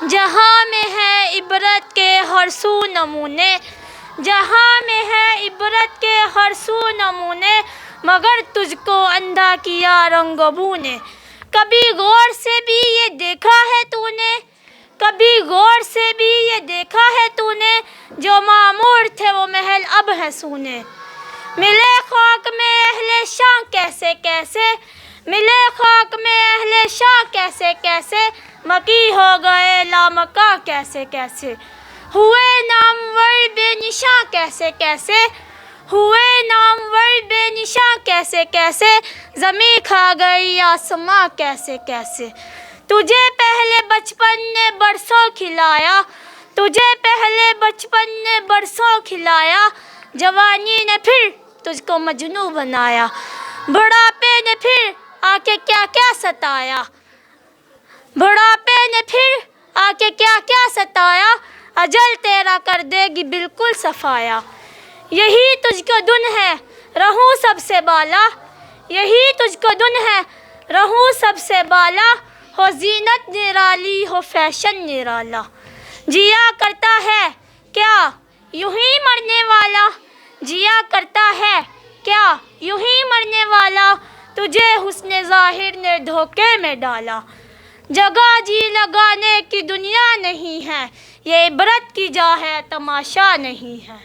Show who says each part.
Speaker 1: جہاں میں ہے عبرت کے ہر سو نمونے، جہاں میں ہے عبرت کے ہر سو نمونے، مگر تجھ کو اندھا کیا رنگ و بو نے۔ کبھی غور سے بھی یہ دیکھا ہے تو نے، کبھی غور سے بھی یہ دیکھا ہے تو نے، جو معمور تھے وہ محل اب ہیں سونے۔ ملے خاک میں اہل شاہ کیسے کیسے، ملے خاک میں اہل شاہ کیسے کیسے، مکی ہو گئے لامکاں کیسے کیسے، ہوئے نامور بے نشاں کیسے کیسے، ہوئے نامور بے نشاں کیسے کیسے، زمیں کھا گئی آسماں کیسے کیسے۔ تجھے پہلے بچپن نے برسوں کھلایا، تجھے پہلے بچپن نے برسوں کھلایا، جوانی نے پھر تجھ کو مجنوں بنایا، بڑھاپے نے پھر آ کے کیا کیا ستایا، بڑھاپے نے پھر آ کے کیا کیا ستایا، اجل تیرا کر دے گی بالکل صفایا۔ یہی تجھ کو دن ہے رہوں سب سے بالا، یہی تجھ کو دن ہے رہوں سب سے بالا، ہو زینت نرالی ہو فیشن نرالا، جیا کرتا ہے کیا یوں ہی مرنے والا، جیا کرتا ہے کیا یوں ہی مرنے والا، تجھے حسن ظاہر نے دھوکے میں ڈالا۔ جگہ جی لگانے کی دنیا نہیں ہے، یہ عبرت کی جا ہے تماشا نہیں ہے۔